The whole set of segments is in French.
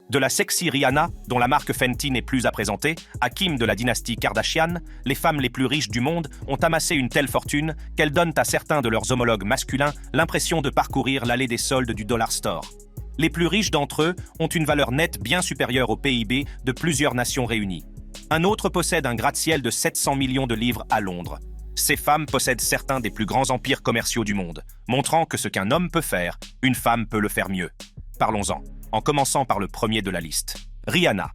De la sexy Rihanna, dont la marque Fenty n'est plus à présenter, à Kim de la dynastie Kardashian, les femmes les plus riches du monde ont amassé une telle fortune qu'elles donnent à certains de leurs homologues masculins l'impression de parcourir l'allée des soldes du Dollar Store. Les plus riches d'entre eux ont une valeur nette bien supérieure au PIB de plusieurs nations réunies. Un autre possède un gratte-ciel de 700 millions de livres à Londres. Ces femmes possèdent certains des plus grands empires commerciaux du monde, montrant que ce qu'un homme peut faire, une femme peut le faire mieux. Parlons-en, en commençant par le premier de la liste, Rihanna.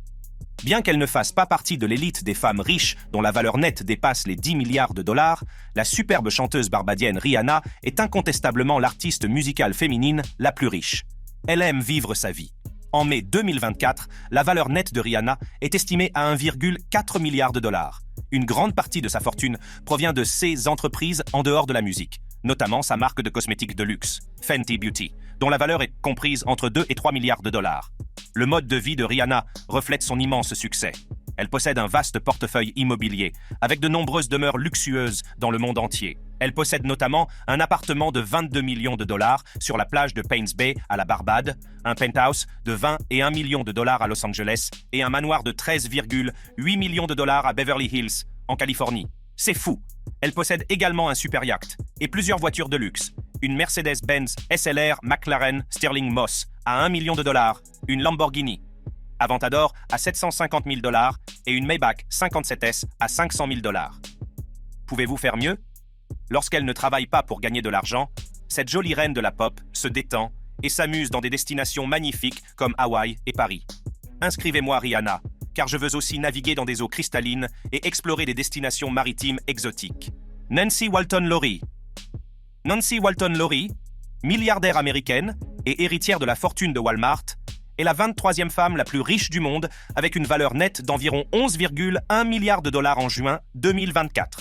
Bien qu'elle ne fasse pas partie de l'élite des femmes riches dont la valeur nette dépasse les 10 milliards de dollars, la superbe chanteuse barbadienne Rihanna est incontestablement l'artiste musicale féminine la plus riche. Elle aime vivre sa vie. En mai 2024, la valeur nette de Rihanna est estimée à 1,4 milliard de dollars. Une grande partie de sa fortune provient de ses entreprises en dehors de la musique, notamment sa marque de cosmétiques de luxe, Fenty Beauty, dont la valeur est comprise entre 2 et 3 milliards de dollars. Le mode de vie de Rihanna reflète son immense succès. Elle possède un vaste portefeuille immobilier, avec de nombreuses demeures luxueuses dans le monde entier. Elle possède notamment un appartement de 22 millions de dollars sur la plage de Paynes Bay à la Barbade, un penthouse de 20 et 1 million de dollars à Los Angeles et un manoir de 13,8 millions de dollars à Beverly Hills, en Californie. C'est fou! Elle possède également un super yacht et plusieurs voitures de luxe. Une Mercedes-Benz SLR McLaren Sterling Moss à 1 million de dollars, une Lamborghini Aventador à 750 000 dollars et une Maybach 57S à 500 000 dollars. Pouvez-vous faire mieux? Lorsqu'elle ne travaille pas pour gagner de l'argent, cette jolie reine de la pop se détend et s'amuse dans des destinations magnifiques comme Hawaï et Paris. Inscrivez-moi Rihanna, car je veux aussi naviguer dans des eaux cristallines et explorer des destinations maritimes exotiques. Nancy Walton-Lowry. Nancy Walton-Lowry, milliardaire américaine et héritière de la fortune de Walmart, est la 23e femme la plus riche du monde avec une valeur nette d'environ 11,1 milliards de dollars en juin 2024.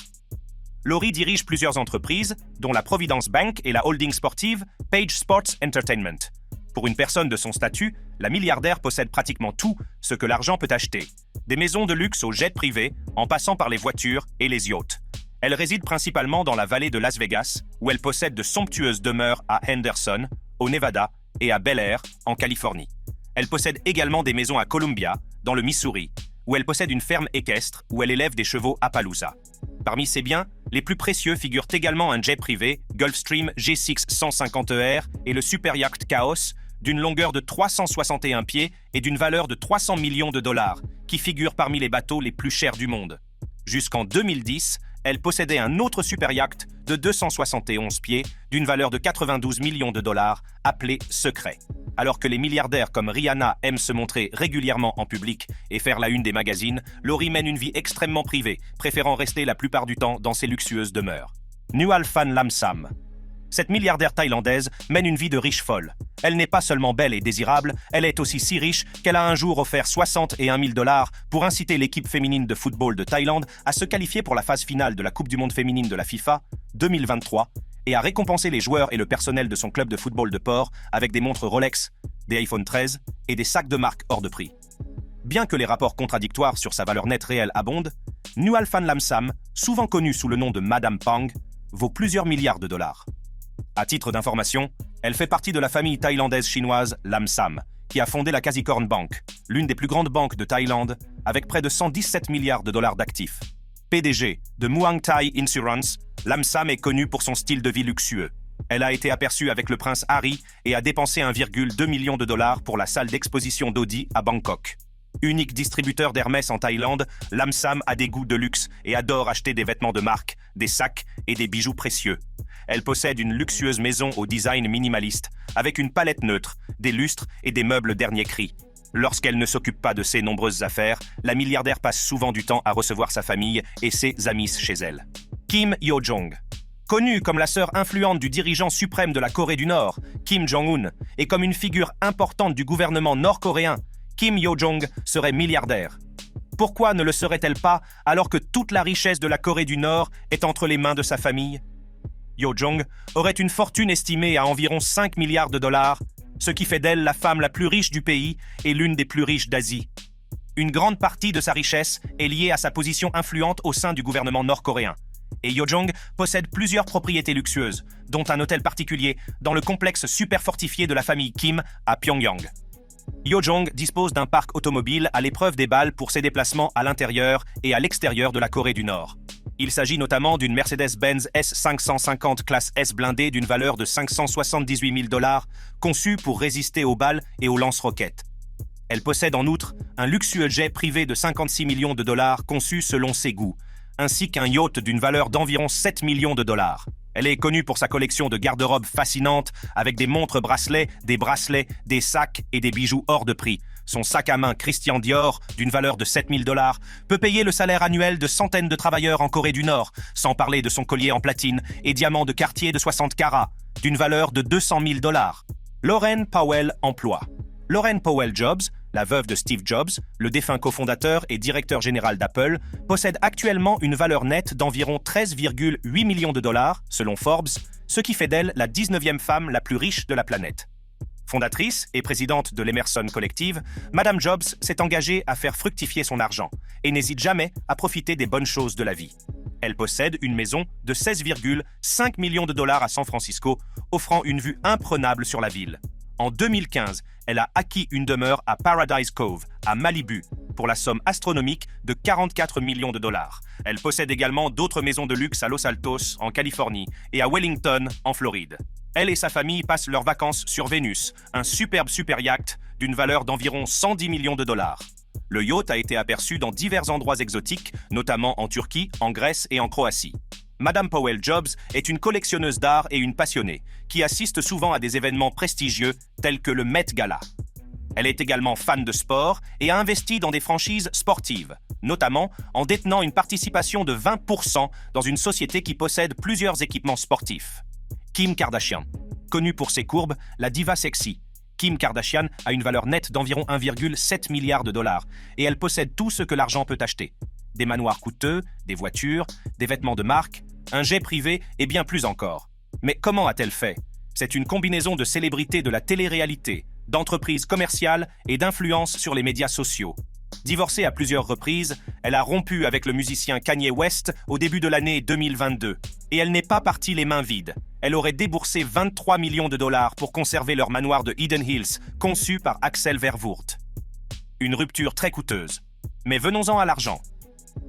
Lowry dirige plusieurs entreprises, dont la Providence Bank et la holding sportive Page Sports Entertainment. Pour une personne de son statut, la milliardaire possède pratiquement tout ce que l'argent peut acheter. Des maisons de luxe aux jets privés, en passant par les voitures et les yachts. Elle réside principalement dans la vallée de Las Vegas, où elle possède de somptueuses demeures à Henderson, au Nevada, et à Bel Air, en Californie. Elle possède également des maisons à Columbia, dans le Missouri, où elle possède une ferme équestre où elle élève des chevaux Appaloosa. Parmi ses biens, les plus précieux figurent également un jet privé, Gulfstream G6 150ER et le super yacht Chaos, d'une longueur de 361 pieds et d'une valeur de 300 millions de dollars, qui figurent parmi les bateaux les plus chers du monde. Jusqu'en 2010, elle possédait un autre super yacht de 271 pieds, d'une valeur de 92 millions de dollars, appelé Secret. Alors que les milliardaires comme Rihanna aiment se montrer régulièrement en public et faire la une des magazines, Lowry mène une vie extrêmement privée, préférant rester la plupart du temps dans ses luxueuses demeures. Nual Phan Lam Sam. Cette milliardaire thaïlandaise mène une vie de riche folle. Elle n'est pas seulement belle et désirable, elle est aussi si riche qu'elle a un jour offert 61 000 dollars pour inciter l'équipe féminine de football de Thaïlande à se qualifier pour la phase finale de la Coupe du monde féminine de la FIFA 2023 et à récompenser les joueurs et le personnel de son club de football de port avec des montres Rolex, des iPhone 13 et des sacs de marque hors de prix. Bien que les rapports contradictoires sur sa valeur nette réelle abondent, Nual Phan Lam Sam, souvent connue sous le nom de Madame Pang, vaut plusieurs milliards de dollars. À titre d'information, elle fait partie de la famille thaïlandaise chinoise Lam Sam, qui a fondé la Kasikorn Bank, l'une des plus grandes banques de Thaïlande, avec près de 117 milliards de dollars d'actifs. PDG de Muang Thai Insurance, Lam Sam est connue pour son style de vie luxueux. Elle a été aperçue avec le prince Harry et a dépensé 1,2 million de dollars pour la salle d'exposition d'Audi à Bangkok. Unique distributeur d'Hermès en Thaïlande, Lam Sam a des goûts de luxe et adore acheter des vêtements de marque, des sacs et des bijoux précieux. Elle possède une luxueuse maison au design minimaliste, avec une palette neutre, des lustres et des meubles dernier cri. Lorsqu'elle ne s'occupe pas de ses nombreuses affaires, la milliardaire passe souvent du temps à recevoir sa famille et ses amis chez elle. Kim Yo-jong. Connue comme la sœur influente du dirigeant suprême de la Corée du Nord, Kim Jong-un, et comme une figure importante du gouvernement nord-coréen, Kim Yo-jong serait milliardaire. Pourquoi ne le serait-elle pas alors que toute la richesse de la Corée du Nord est entre les mains de sa famille? Yo-jong aurait une fortune estimée à environ 5 milliards de dollars, ce qui fait d'elle la femme la plus riche du pays et l'une des plus riches d'Asie. Une grande partie de sa richesse est liée à sa position influente au sein du gouvernement nord-coréen. Et Yo-jong possède plusieurs propriétés luxueuses, dont un hôtel particulier dans le complexe super fortifié de la famille Kim à Pyongyang. Yo Jong dispose d'un parc automobile à l'épreuve des balles pour ses déplacements à l'intérieur et à l'extérieur de la Corée du Nord. Il s'agit notamment d'une Mercedes-Benz S550 classe S blindée d'une valeur de 578 000 $, conçue pour résister aux balles et aux lance-roquettes. Elle possède en outre un luxueux jet privé de 56 millions de dollars conçu selon ses goûts, ainsi qu'un yacht d'une valeur d'environ 7 millions de dollars. Elle est connue pour sa collection de garde-robe fascinante avec des montres-bracelets, des sacs et des bijoux hors de prix. Son sac à main Christian Dior, d'une valeur de 7 000 $, peut payer le salaire annuel de centaines de travailleurs en Corée du Nord, sans parler de son collier en platine et diamant de Cartier de 60 carats, d'une valeur de 200 000 $. Laurene Powell Emploi. Laurene Powell Jobs, la veuve de Steve Jobs, le défunt cofondateur et directeur général d'Apple, possède actuellement une valeur nette d'environ 13,8 millions de dollars, selon Forbes, ce qui fait d'elle la 19e femme la plus riche de la planète. Fondatrice et présidente de l'Emerson Collective, Madame Jobs s'est engagée à faire fructifier son argent et n'hésite jamais à profiter des bonnes choses de la vie. Elle possède une maison de 16,5 millions de dollars à San Francisco, offrant une vue imprenable sur la ville. En 2015, elle a acquis une demeure à Paradise Cove, à Malibu, pour la somme astronomique de 44 millions de dollars. Elle possède également d'autres maisons de luxe à Los Altos, en Californie, et à Wellington, en Floride. Elle et sa famille passent leurs vacances sur Vénus, un superbe super yacht d'une valeur d'environ 110 millions de dollars. Le yacht a été aperçu dans divers endroits exotiques, notamment en Turquie, en Grèce et en Croatie. Madame Powell Jobs est une collectionneuse d'art et une passionnée, qui assiste souvent à des événements prestigieux tels que le Met Gala. Elle est également fan de sport et a investi dans des franchises sportives, notamment en détenant une participation de 20% dans une société qui possède plusieurs équipements sportifs. Kim Kardashian. Connue pour ses courbes, la diva sexy, Kim Kardashian a une valeur nette d'environ 1,7 milliard de dollars et elle possède tout ce que l'argent peut acheter. Des manoirs coûteux, des voitures, des vêtements de marque, un jet privé et bien plus encore. Mais comment a-t-elle fait? C'est une combinaison de célébrités de la télé-réalité, d'entreprises commerciales et d'influence sur les médias sociaux. Divorcée à plusieurs reprises, elle a rompu avec le musicien Kanye West au début de l'année 2022. Et elle n'est pas partie les mains vides. Elle aurait déboursé 23 millions de dollars pour conserver leur manoir de Eden Hills, conçu par Axel Vervoort. Une rupture très coûteuse. Mais venons-en à l'argent.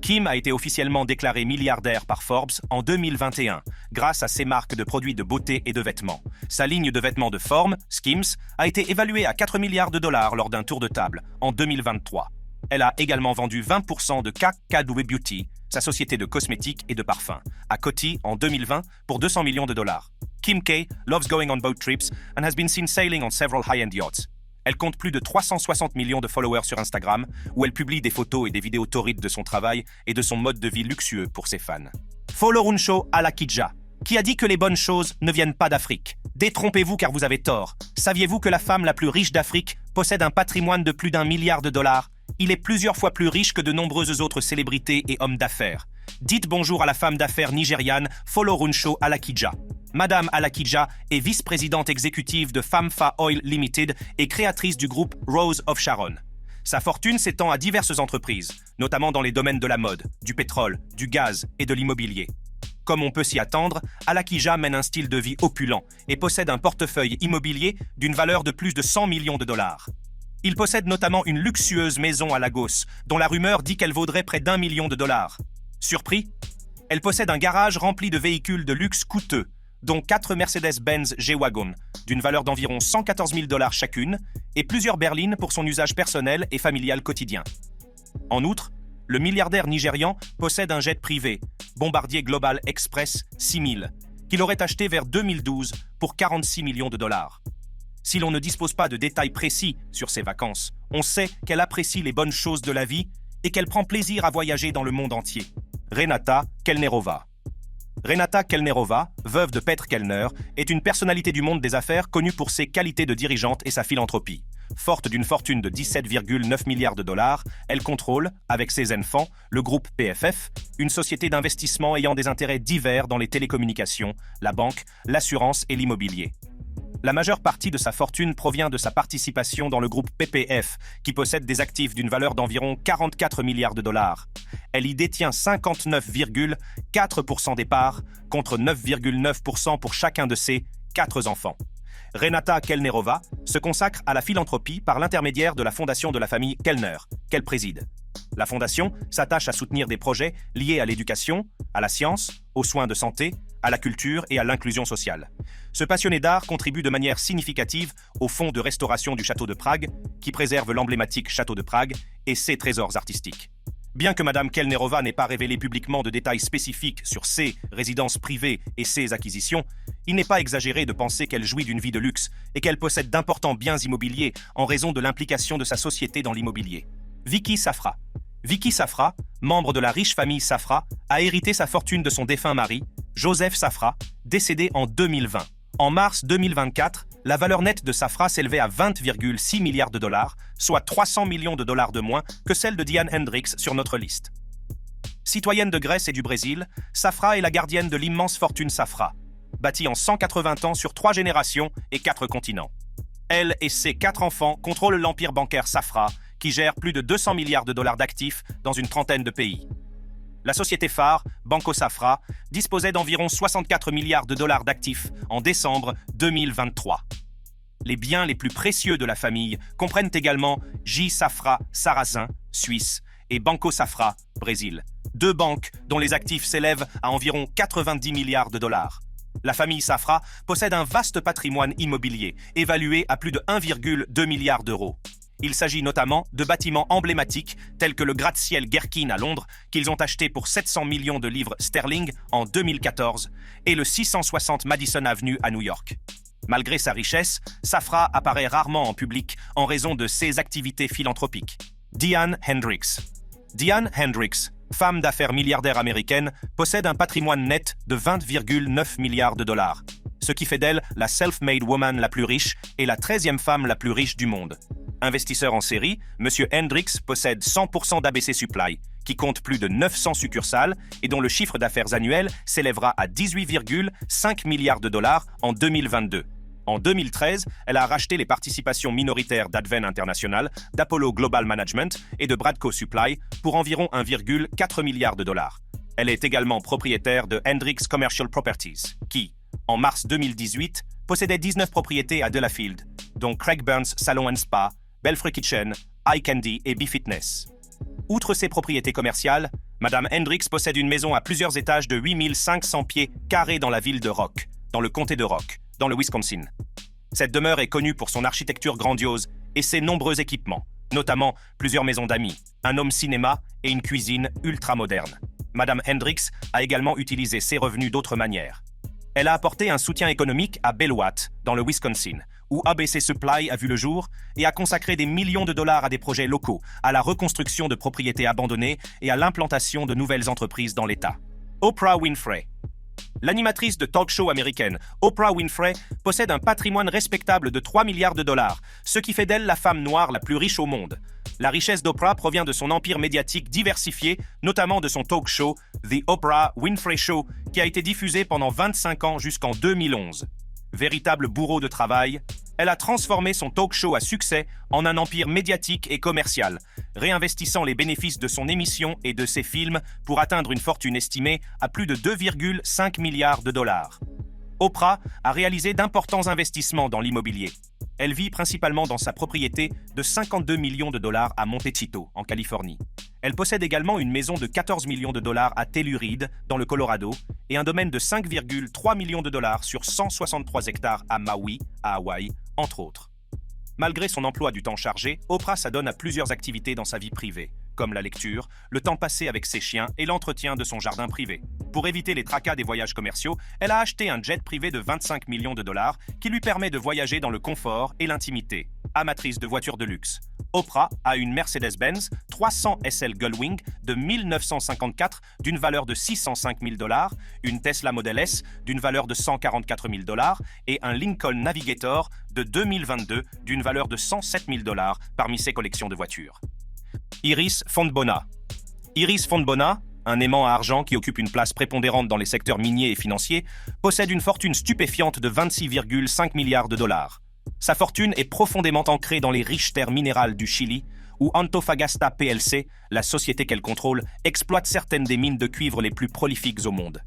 Kim a été officiellement déclaré milliardaire par Forbes en 2021 grâce à ses marques de produits de beauté et de vêtements. Sa ligne de vêtements de forme, Skims, a été évaluée à 4 milliards de dollars lors d'un tour de table en 2023. Elle a également vendu 20% de Kakadu Beauty, sa société de cosmétiques et de parfums, à Coty en 2020 pour 200 millions de dollars. Kim K loves going on boat trips and has been seen sailing on several high-end yachts. Elle compte plus de 360 millions de followers sur Instagram, où elle publie des photos et des vidéos torrides de son travail et de son mode de vie luxueux pour ses fans. Foloruncho Alakija, qui a dit que les bonnes choses ne viennent pas d'Afrique. Détrompez-vous car vous avez tort. Saviez-vous que la femme la plus riche d'Afrique possède un patrimoine de plus d'1 milliard de dollars? Il est plusieurs fois plus riche que de nombreuses autres célébrités et hommes d'affaires. Dites bonjour à la femme d'affaires nigériane Foloruncho Alakija. Madame Alakija est vice-présidente exécutive de Famfa Oil Limited et créatrice du groupe Rose of Sharon. Sa fortune s'étend à diverses entreprises, notamment dans les domaines de la mode, du pétrole, du gaz et de l'immobilier. Comme on peut s'y attendre, Alakija mène un style de vie opulent et possède un portefeuille immobilier d'une valeur de plus de 100 millions de dollars. Il possède notamment une luxueuse maison à Lagos, dont la rumeur dit qu'elle vaudrait près d'1 million de dollars. Surpris? Elle possède un garage rempli de véhicules de luxe coûteux, dont 4 Mercedes-Benz G-Wagon, d'une valeur d'environ 114 000 dollars chacune, et plusieurs berlines pour son usage personnel et familial quotidien. En outre, le milliardaire nigérian possède un jet privé, Bombardier Global Express 6000, qu'il aurait acheté vers 2012 pour 46 millions de dollars. Si l'on ne dispose pas de détails précis sur ses vacances, on sait qu'elle apprécie les bonnes choses de la vie et qu'elle prend plaisir à voyager dans le monde entier. Renata Kelnerova. Renata Kelnerova, veuve de Petr Kellner, est une personnalité du monde des affaires connue pour ses qualités de dirigeante et sa philanthropie. Forte d'une fortune de 17,9 milliards de dollars, elle contrôle, avec ses enfants, le groupe PFF, une société d'investissement ayant des intérêts divers dans les télécommunications, la banque, l'assurance et l'immobilier. La majeure partie de sa fortune provient de sa participation dans le groupe PPF, qui possède des actifs d'une valeur d'environ 44 milliards de dollars. Elle y détient 59,4% des parts, contre 9,9% pour chacun de ses 4 enfants. Renata Kellnerova, se consacre à la philanthropie par l'intermédiaire de la fondation de la famille Kellner, qu'elle préside. La fondation s'attache à soutenir des projets liés à l'éducation, à la science, aux soins de santé, à la culture et à l'inclusion sociale. Ce passionné d'art contribue de manière significative au fonds de restauration du château de Prague, qui préserve l'emblématique château de Prague et ses trésors artistiques. Bien que Mme Kellnerova n'ait pas révélé publiquement de détails spécifiques sur ses résidences privées et ses acquisitions, il n'est pas exagéré de penser qu'elle jouit d'une vie de luxe et qu'elle possède d'importants biens immobiliers en raison de l'implication de sa société dans l'immobilier. Vicky Safra. Vicky Safra, membre de la riche famille Safra, a hérité sa fortune de son défunt mari, Joseph Safra, décédé en 2020. En mars 2024, la valeur nette de Safra s'élevait à 20,6 milliards de dollars, soit 300 millions de dollars de moins que celle de Diane Hendricks sur notre liste. Citoyenne de Grèce et du Brésil, Safra est la gardienne de l'immense fortune Safra, bâtie en 180 ans sur 3 générations et 4 continents. Elle et ses 4 enfants contrôlent l'empire bancaire Safra, qui gère plus de 200 milliards de dollars d'actifs dans une trentaine de pays. La société phare, Banco Safra, disposait d'environ 64 milliards de dollars d'actifs en décembre 2023. Les biens les plus précieux de la famille comprennent également J. Safra Sarrazin, Suisse, et Banco Safra, Brésil, 2 banques dont les actifs s'élèvent à environ 90 milliards de dollars. La famille Safra possède un vaste patrimoine immobilier, évalué à plus de 1,2 milliard d'euros. Il s'agit notamment de bâtiments emblématiques tels que le gratte-ciel Gherkin à Londres, qu'ils ont acheté pour 700 millions de livres sterling en 2014, et le 660 Madison Avenue à New York. Malgré sa richesse, Safra apparaît rarement en public en raison de ses activités philanthropiques. Diane Hendricks. Diane Hendricks, femme d'affaires milliardaire américaine, possède un patrimoine net de 20,9 milliards de dollars, ce qui fait d'elle la self-made woman la plus riche et la 13e femme la plus riche du monde. Investisseur en série, M. Hendricks possède 100% d'ABC Supply, qui compte plus de 900 succursales et dont le chiffre d'affaires annuel s'élèvera à 18,5 milliards de dollars en 2022. En 2013, elle a racheté les participations minoritaires d'Advent International, d'Apollo Global Management et de Bradco Supply pour environ 1,4 milliard de dollars. Elle est également propriétaire de Hendricks Commercial Properties, qui, en mars 2018, possédait 19 propriétés à Delafield, dont Craig Burns Salon & Spa, Belfry Kitchen, Eye Candy et B-Fitness. Outre ses propriétés commerciales, Mme Hendricks possède une maison à plusieurs étages de 8500 pieds carrés dans la ville de Rock, dans le comté de Rock, dans le Wisconsin. Cette demeure est connue pour son architecture grandiose et ses nombreux équipements, notamment plusieurs maisons d'amis, un home cinéma et une cuisine ultra-moderne. Mme Hendricks a également utilisé ses revenus d'autres manières. Elle a apporté un soutien économique à Bellwatt, dans le Wisconsin, où ABC Supply a vu le jour et a consacré des millions de dollars à des projets locaux, à la reconstruction de propriétés abandonnées et à l'implantation de nouvelles entreprises dans l'État. Oprah Winfrey. L'animatrice de talk-show américaine Oprah Winfrey possède un patrimoine respectable de 3 milliards de dollars, ce qui fait d'elle la femme noire la plus riche au monde. La richesse d'Oprah provient de son empire médiatique diversifié, notamment de son talk-show The Oprah Winfrey Show, qui a été diffusé pendant 25 ans jusqu'en 2011. Véritable bourreau de travail, elle a transformé son talk-show à succès en un empire médiatique et commercial, réinvestissant les bénéfices de son émission et de ses films pour atteindre une fortune estimée à plus de 2,5 milliards de dollars. Oprah a réalisé d'importants investissements dans l'immobilier. Elle vit principalement dans sa propriété de 52 millions de dollars à Montecito, en Californie. Elle possède également une maison de 14 millions de dollars à Telluride, dans le Colorado, et un domaine de 5,3 millions de dollars sur 163 hectares à Maui, à Hawaï, entre autres. Malgré son emploi du temps chargé, Oprah s'adonne à plusieurs activités dans sa vie privée, comme la lecture, le temps passé avec ses chiens et l'entretien de son jardin privé. Pour éviter les tracas des voyages commerciaux, elle a acheté un jet privé de 25 millions de dollars qui lui permet de voyager dans le confort et l'intimité. Amatrice de voitures de luxe, Oprah a une Mercedes-Benz 300 SL Gullwing de 1954 d'une valeur de 605 000 dollars, une Tesla Model S d'une valeur de 144 000 dollars et un Lincoln Navigator de 2022 d'une valeur de 107 000 dollars parmi ses collections de voitures. Iris Fontbona. Iris Fontbona, un aimant à argent qui occupe une place prépondérante dans les secteurs miniers et financiers, possède une fortune stupéfiante de 26,5 milliards de dollars. Sa fortune est profondément ancrée dans les riches terres minérales du Chili, où Antofagasta plc, la société qu'elle contrôle, exploite certaines des mines de cuivre les plus prolifiques au monde.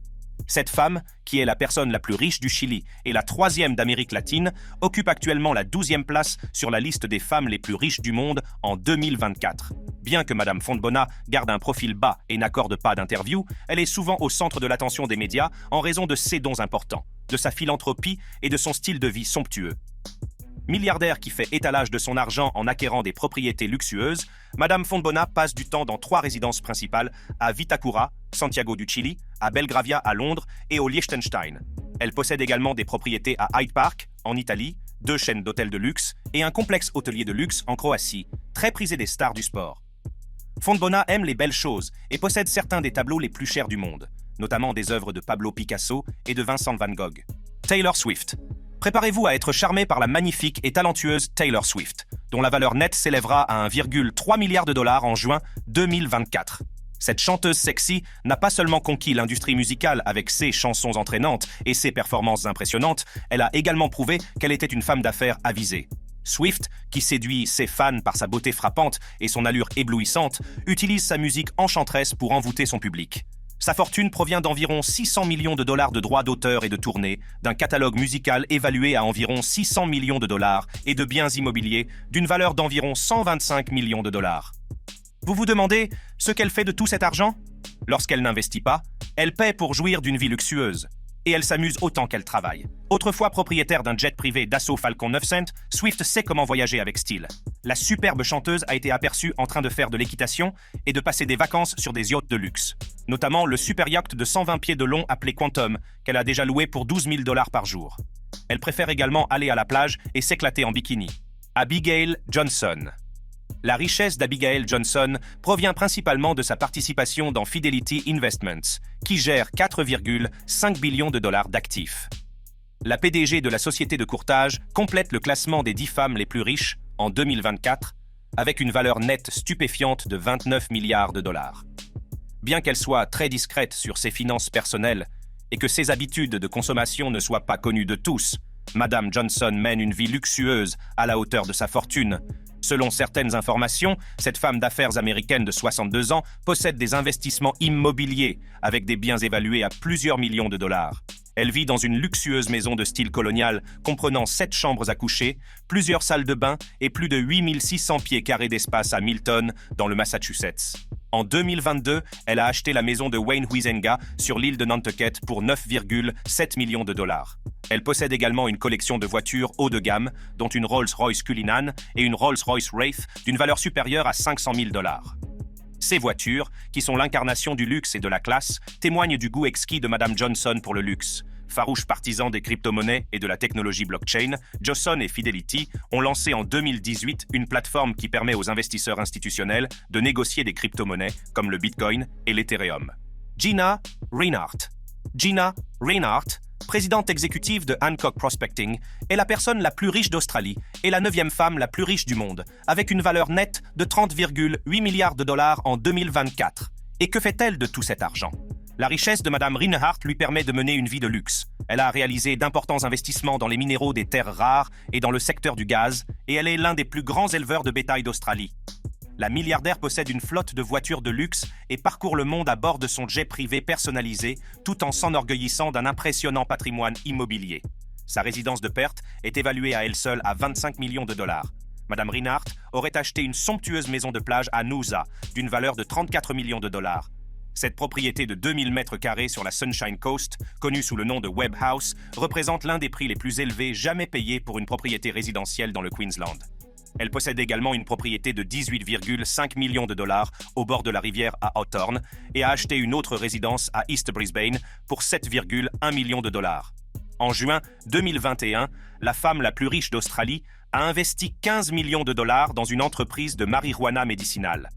Cette femme, qui est la personne la plus riche du Chili et la troisième d'Amérique latine, occupe actuellement la 12e place sur la liste des femmes les plus riches du monde en 2024. Bien que Madame Fontbona garde un profil bas et n'accorde pas d'interview, elle est souvent au centre de l'attention des médias en raison de ses dons importants, de sa philanthropie et de son style de vie somptueux. Milliardaire qui fait étalage de son argent en acquérant des propriétés luxueuses, Madame Fontbona passe du temps dans 3 résidences principales à Vitacura, Santiago du Chili, à Belgravia à Londres et au Liechtenstein. Elle possède également des propriétés à Hyde Park, en Italie, 2 chaînes d'hôtels de luxe et un complexe hôtelier de luxe en Croatie, très prisé des stars du sport. Fontbona aime les belles choses et possède certains des tableaux les plus chers du monde, notamment des œuvres de Pablo Picasso et de Vincent van Gogh. Taylor Swift. Préparez-vous à être charmé par la magnifique et talentueuse Taylor Swift, dont la valeur nette s'élèvera à 1,3 milliard de dollars en juin 2024. Cette chanteuse sexy n'a pas seulement conquis l'industrie musicale avec ses chansons entraînantes et ses performances impressionnantes, elle a également prouvé qu'elle était une femme d'affaires avisée. Swift, qui séduit ses fans par sa beauté frappante et son allure éblouissante, utilise sa musique enchanteresse pour envoûter son public. Sa fortune provient d'environ 600 millions de dollars de droits d'auteur et de tournées, d'un catalogue musical évalué à environ 600 millions de dollars et de biens immobiliers d'une valeur d'environ 125 millions de dollars. Vous vous demandez ce qu'elle fait de tout cet argent? Lorsqu'elle n'investit pas, elle paie pour jouir d'une vie luxueuse. Et elle s'amuse autant qu'elle travaille. Autrefois propriétaire d'un jet privé Dassault Falcon 900, Swift sait comment voyager avec style. La superbe chanteuse a été aperçue en train de faire de l'équitation et de passer des vacances sur des yachts de luxe. Notamment le super yacht de 120 pieds de long appelé Quantum, qu'elle a déjà loué pour 12 000 $ par jour. Elle préfère également aller à la plage et s'éclater en bikini. Abigail Johnson. La richesse d'Abigail Johnson provient principalement de sa participation dans Fidelity Investments, qui gère 4,5 billions de dollars d'actifs. La PDG de la société de courtage complète le classement des 10 femmes les plus riches en 2024, avec une valeur nette stupéfiante de 29 milliards de dollars. Bien qu'elle soit très discrète sur ses finances personnelles et que ses habitudes de consommation ne soient pas connues de tous, Madame Johnson mène une vie luxueuse à la hauteur de sa fortune. Selon certaines informations, cette femme d'affaires américaine de 62 ans possède des investissements immobiliers avec des biens évalués à plusieurs millions de dollars. Elle vit dans une luxueuse maison de style colonial comprenant 7 chambres à coucher, plusieurs salles de bain et plus de 8600 pieds carrés d'espace à Milton, dans le Massachusetts. En 2022, elle a acheté la maison de Wayne Huizenga sur l'île de Nantucket pour 9,7 millions de dollars. Elle possède également une collection de voitures haut de gamme, dont une Rolls-Royce Cullinan et une Rolls-Royce Wraith d'une valeur supérieure à 500 000 $. Ces voitures, qui sont l'incarnation du luxe et de la classe, témoignent du goût exquis de Madame Johnson pour le luxe. Farouche partisan des crypto-monnaies et de la technologie blockchain, Johnson et Fidelity ont lancé en 2018 une plateforme qui permet aux investisseurs institutionnels de négocier des crypto-monnaies comme le Bitcoin et l'Ethereum. Gina Reinhardt. Gina Reinhardt, présidente exécutive de Hancock Prospecting, est la personne la plus riche d'Australie et la 9e femme la plus riche du monde, avec une valeur nette de 30,8 milliards de dollars en 2024. Et que fait-elle de tout cet argent? La richesse de Madame Reinhardt lui permet de mener une vie de luxe. Elle a réalisé d'importants investissements dans les minéraux des terres rares et dans le secteur du gaz, et elle est l'un des plus grands éleveurs de bétail d'Australie. La milliardaire possède une flotte de voitures de luxe et parcourt le monde à bord de son jet privé personnalisé, tout en s'enorgueillissant d'un impressionnant patrimoine immobilier. Sa résidence de Perth est évaluée à elle seule à 25 millions de dollars. Madame Reinhardt aurait acheté une somptueuse maison de plage à Noosa, d'une valeur de 34 millions de dollars. Cette propriété de 2000 mètres carrés sur la Sunshine Coast, connue sous le nom de Webb House, représente l'un des prix les plus élevés jamais payés pour une propriété résidentielle dans le Queensland. Elle possède également une propriété de 18,5 millions de dollars au bord de la rivière à Hawthorne et a acheté une autre résidence à East Brisbane pour 7,1 millions de dollars. En juin 2021, la femme la plus riche d'Australie a investi 15 millions de dollars dans une entreprise de marijuana médicinale.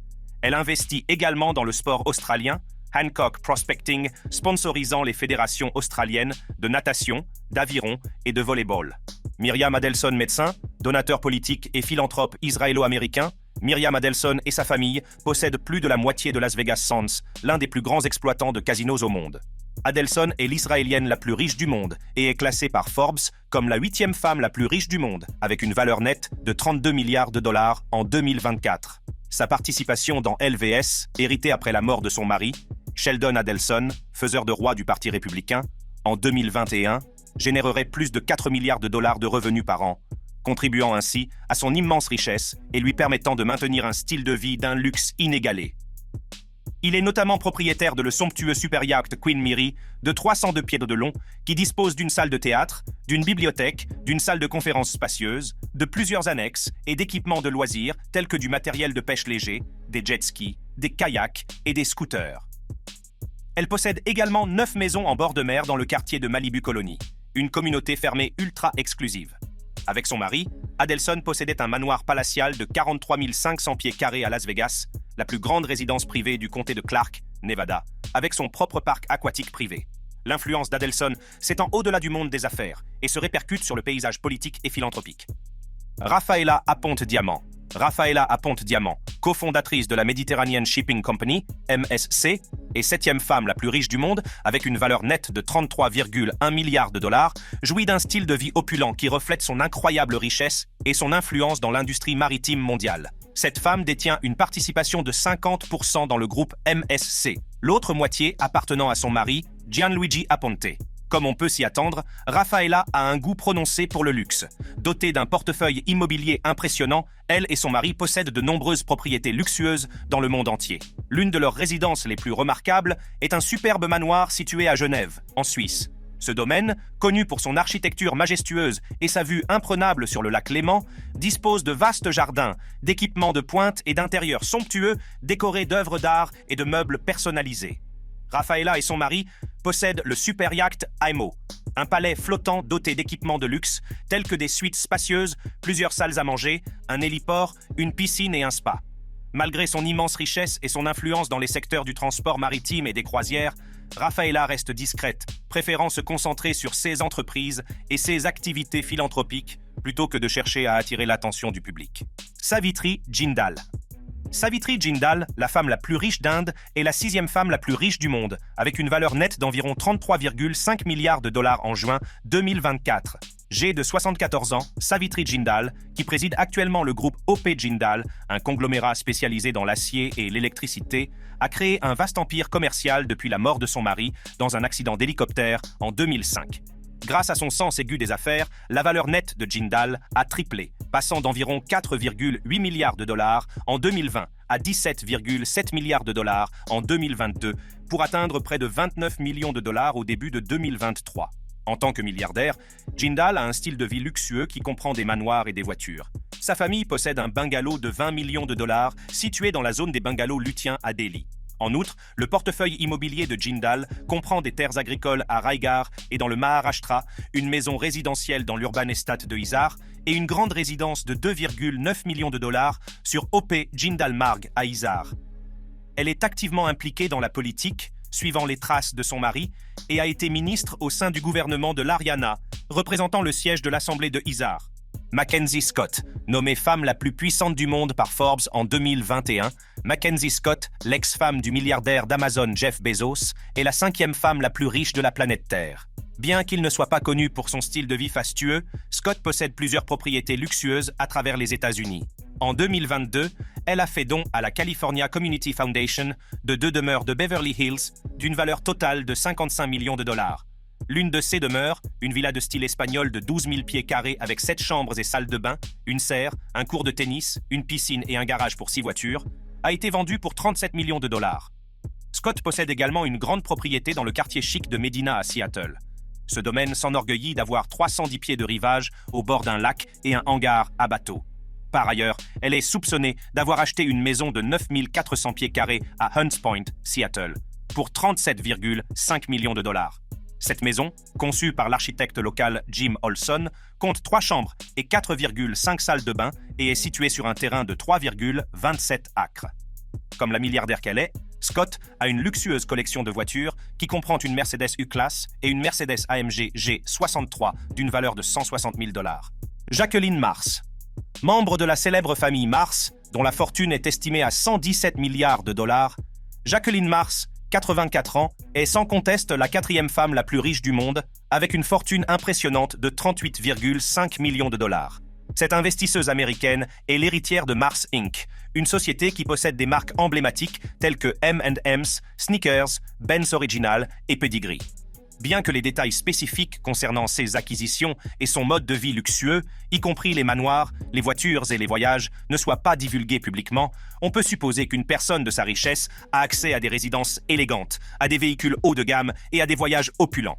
Elle investit également dans le sport australien, Hancock Prospecting, sponsorisant les fédérations australiennes de natation, d'aviron et de volleyball. Myriam Adelson, médecin, donateur politique et philanthrope israélo-américain, Myriam Adelson et sa famille possèdent plus de la moitié de Las Vegas Sands, l'un des plus grands exploitants de casinos au monde. Adelson est l'Israélienne la plus riche du monde et est classée par Forbes comme la 8e femme la plus riche du monde, avec une valeur nette de 32 milliards de dollars en 2024. Sa participation dans LVS, héritée après la mort de son mari, Sheldon Adelson, faiseur de roi du Parti républicain, en 2021, générerait plus de 4 milliards de dollars de revenus par an, contribuant ainsi à son immense richesse et lui permettant de maintenir un style de vie d'un luxe inégalé. Il est notamment propriétaire de le somptueux superyacht Queen Mary de 302 pieds de long qui dispose d'une salle de théâtre, d'une bibliothèque, d'une salle de conférence spacieuse, de plusieurs annexes et d'équipements de loisirs tels que du matériel de pêche léger, des jet skis, des kayaks et des scooters. Elle possède également 9 maisons en bord de mer dans le quartier de Malibu Colony, une communauté fermée ultra exclusive. Avec son mari, Adelson possédait un manoir palatial de 43 500 pieds carrés à Las Vegas, la plus grande résidence privée du comté de Clark, Nevada, avec son propre parc aquatique privé. L'influence d'Adelson s'étend au-delà du monde des affaires et se répercute sur le paysage politique et philanthropique. Rafaela Aponte Diamant. Rafaela Aponte Diamant, cofondatrice de la Mediterranean Shipping Company, MSC, et 7e femme la plus riche du monde, avec une valeur nette de 33,1 milliards de dollars, jouit d'un style de vie opulent qui reflète son incroyable richesse et son influence dans l'industrie maritime mondiale. Cette femme détient une participation de 50% dans le groupe MSC, l'autre moitié appartenant à son mari, Gianluigi Aponte. Comme on peut s'y attendre, Rafaela a un goût prononcé pour le luxe. Dotée d'un portefeuille immobilier impressionnant, elle et son mari possèdent de nombreuses propriétés luxueuses dans le monde entier. L'une de leurs résidences les plus remarquables est un superbe manoir situé à Genève, en Suisse. Ce domaine, connu pour son architecture majestueuse et sa vue imprenable sur le lac Léman, dispose de vastes jardins, d'équipements de pointe et d'intérieurs somptueux décorés d'œuvres d'art et de meubles personnalisés. Rafaela et son mari possèdent le superyacht Aimo, un palais flottant doté d'équipements de luxe tels que des suites spacieuses, plusieurs salles à manger, un héliport, une piscine et un spa. Malgré son immense richesse et son influence dans les secteurs du transport maritime et des croisières, Rafaela reste discrète, préférant se concentrer sur ses entreprises et ses activités philanthropiques plutôt que de chercher à attirer l'attention du public. Savitri Jindal. Savitri Jindal, la femme la plus riche d'Inde, est la 6e femme la plus riche du monde, avec une valeur nette d'environ 33,5 milliards de dollars en juin 2024. Âgée de 74 ans, Savitri Jindal, qui préside actuellement le groupe OP Jindal, un conglomérat spécialisé dans l'acier et l'électricité, a créé un vaste empire commercial depuis la mort de son mari dans un accident d'hélicoptère en 2005. Grâce à son sens aigu des affaires, la valeur nette de Jindal a triplé, passant d'environ 4,8 milliards de dollars en 2020 à 17,7 milliards de dollars en 2022, pour atteindre près de 29 millions de dollars au début de 2023. En tant que milliardaire, Jindal a un style de vie luxueux qui comprend des manoirs et des voitures. Sa famille possède un bungalow de 20 millions de dollars situé dans la zone des bungalows luthiens à Delhi. En outre, le portefeuille immobilier de Jindal comprend des terres agricoles à Raigarh et dans le Maharashtra, une maison résidentielle dans l'urban estate de Hisar et une grande résidence de 2,9 millions de dollars sur OP Jindal Marg à Hisar. Elle est activement impliquée dans la politique, suivant les traces de son mari, et a été ministre au sein du gouvernement de l'Haryana, représentant le siège de l'Assemblée de Hisar. Mackenzie Scott, nommée femme la plus puissante du monde par Forbes en 2021, Mackenzie Scott, l'ex-femme du milliardaire d'Amazon Jeff Bezos, est la 5e femme la plus riche de la planète Terre. Bien qu'il ne soit pas connu pour son style de vie fastueux, Scott possède plusieurs propriétés luxueuses à travers les États-Unis. En 2022, elle a fait don à la California Community Foundation de 2 demeures de Beverly Hills d'une valeur totale de 55 millions de dollars. L'une de ces demeures, une villa de style espagnol de 12 000 pieds carrés avec 7 chambres et salles de bain, une serre, un court de tennis, une piscine et un garage pour 6 voitures, a été vendue pour 37 millions de dollars. Scott possède également une grande propriété dans le quartier chic de Medina à Seattle. Ce domaine s'enorgueillit d'avoir 310 pieds de rivage au bord d'un lac et un hangar à bateau. Par ailleurs, elle est soupçonnée d'avoir acheté une maison de 9 400 pieds carrés à Hunts Point, Seattle, pour 37,5 millions de dollars. Cette maison, conçue par l'architecte local Jim Olson, compte 3 chambres et 4,5 salles de bain et est située sur un terrain de 3,27 acres. Comme la milliardaire qu'elle est, Scott a une luxueuse collection de voitures qui comprend une Mercedes U-Class et une Mercedes AMG G63 d'une valeur de 160 000 dollars. Jacqueline Mars. Membre de la célèbre famille Mars, dont la fortune est estimée à 117 milliards de dollars, Jacqueline Mars, 84 ans, est sans conteste la 4e femme la plus riche du monde, avec une fortune impressionnante de 38,5 millions de dollars. Cette investisseuse américaine est l'héritière de Mars Inc., une société qui possède des marques emblématiques telles que M&M's, Snickers, Ben's Original et Pedigree. Bien que les détails spécifiques concernant ses acquisitions et son mode de vie luxueux, y compris les manoirs, les voitures et les voyages, ne soient pas divulgués publiquement, on peut supposer qu'une personne de sa richesse a accès à des résidences élégantes, à des véhicules haut de gamme et à des voyages opulents.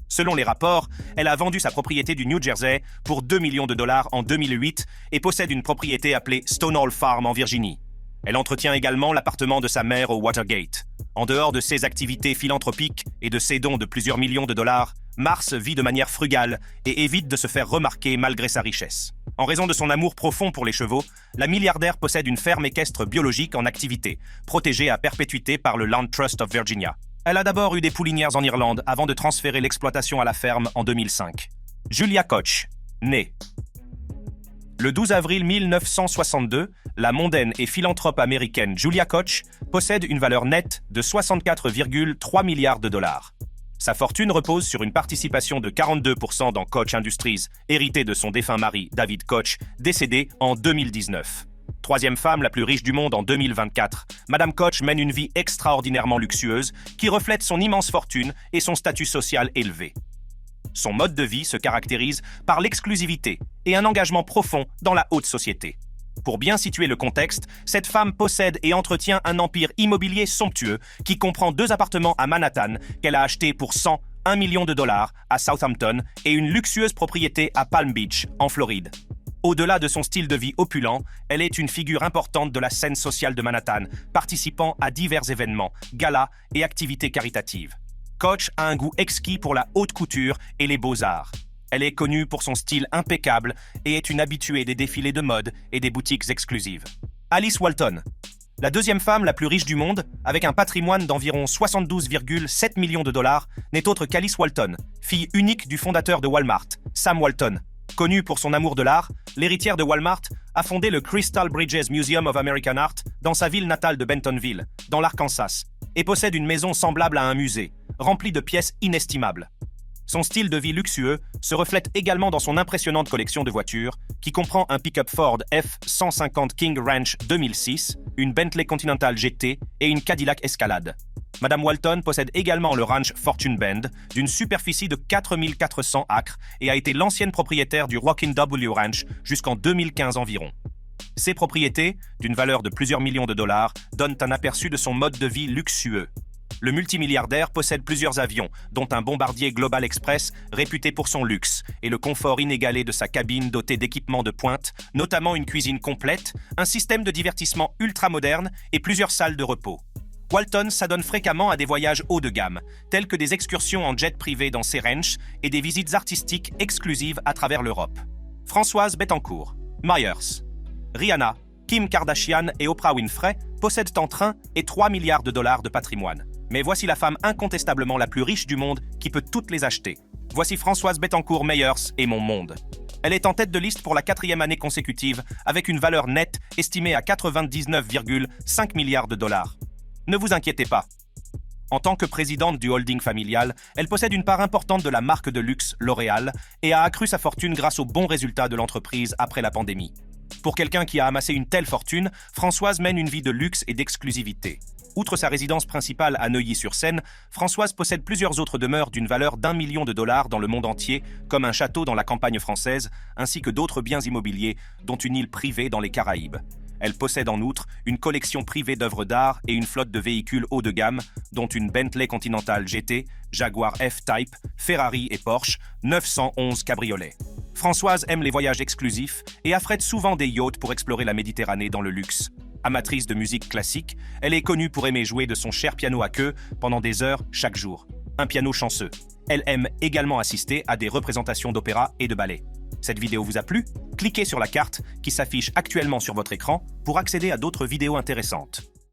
Selon les rapports, elle a vendu sa propriété du New Jersey pour 2 millions de dollars en 2008 et possède une propriété appelée Stonewall Farm en Virginie. Elle entretient également l'appartement de sa mère au Watergate. En dehors de ses activités philanthropiques et de ses dons de plusieurs millions de dollars, Mars vit de manière frugale et évite de se faire remarquer malgré sa richesse. En raison de son amour profond pour les chevaux, la milliardaire possède une ferme équestre biologique en activité, protégée à perpétuité par le Land Trust of Virginia. Elle a d'abord eu des poulinières en Irlande avant de transférer l'exploitation à la ferme en 2005. Julia Koch, née le 12 avril 1962, la mondaine et philanthrope américaine Julia Koch possède une valeur nette de 64,3 milliards de dollars. Sa fortune repose sur une participation de 42% dans Koch Industries, héritée de son défunt mari David Koch, décédé en 2019. Troisième femme la plus riche du monde en 2024, Madame Koch mène une vie extraordinairement luxueuse qui reflète son immense fortune et son statut social élevé. Son mode de vie se caractérise par l'exclusivité et un engagement profond dans la haute société. Pour bien situer le contexte, cette femme possède et entretient un empire immobilier somptueux qui comprend 2 appartements à Manhattan qu'elle a achetés pour 101 millions de dollars à Southampton et une luxueuse propriété à Palm Beach, en Floride. Au-delà de son style de vie opulent, elle est une figure importante de la scène sociale de Manhattan, participant à divers événements, galas et activités caritatives. Koch a un goût exquis pour la haute couture et les beaux-arts. Elle est connue pour son style impeccable et est une habituée des défilés de mode et des boutiques exclusives. Alice Walton, la deuxième femme la plus riche du monde, avec un patrimoine d'environ 72,7 millions de dollars, n'est autre qu'Alice Walton, fille unique du fondateur de Walmart, Sam Walton. Connue pour son amour de l'art, l'héritière de Walmart a fondé le Crystal Bridges Museum of American Art dans sa ville natale de Bentonville, dans l'Arkansas, et possède une maison semblable à un musée, remplie de pièces inestimables. Son style de vie luxueux se reflète également dans son impressionnante collection de voitures, qui comprend un pick-up Ford F-150 King Ranch 2006, une Bentley Continental GT et une Cadillac Escalade. Madame Walton possède également le ranch Fortune Bend, d'une superficie de 4400 acres et a été l'ancienne propriétaire du Rockin' W Ranch jusqu'en 2015 environ. Ces propriétés, d'une valeur de plusieurs millions de dollars, donnent un aperçu de son mode de vie luxueux. Le multimilliardaire possède plusieurs avions, dont un bombardier Global Express réputé pour son luxe et le confort inégalé de sa cabine dotée d'équipements de pointe, notamment une cuisine complète, un système de divertissement ultra-moderne et plusieurs salles de repos. Walton s'adonne fréquemment à des voyages haut de gamme, tels que des excursions en jet privé dans ses ranchs et des visites artistiques exclusives à travers l'Europe. Françoise Bettencourt, Myers, Rihanna, Kim Kardashian et Oprah Winfrey possèdent entre 1 et 3 milliards de dollars de patrimoine. Mais voici la femme incontestablement la plus riche du monde qui peut toutes les acheter. Voici Françoise Bettencourt Myers et Mon Monde. Elle est en tête de liste pour la 4e année consécutive avec une valeur nette estimée à 99,5 milliards de dollars. Ne vous inquiétez pas. En tant que présidente du holding familial, elle possède une part importante de la marque de luxe L'Oréal et a accru sa fortune grâce aux bons résultats de l'entreprise après la pandémie. Pour quelqu'un qui a amassé une telle fortune, Françoise mène une vie de luxe et d'exclusivité. Outre sa résidence principale à Neuilly-sur-Seine, Françoise possède plusieurs autres demeures d'une valeur d'1 million de dollars dans le monde entier, comme un château dans la campagne française, ainsi que d'autres biens immobiliers, dont une île privée dans les Caraïbes. Elle possède en outre une collection privée d'œuvres d'art et une flotte de véhicules haut de gamme, dont une Bentley Continental GT, Jaguar F-Type, Ferrari et Porsche, 911 cabriolets. Françoise aime les voyages exclusifs et affrète souvent des yachts pour explorer la Méditerranée dans le luxe. Amatrice de musique classique, elle est connue pour aimer jouer de son cher piano à queue pendant des heures chaque jour. Un piano chanceux. Elle aime également assister à des représentations d'opéra et de ballet. Cette vidéo vous a plu? Cliquez sur la carte qui s'affiche actuellement sur votre écran pour accéder à d'autres vidéos intéressantes.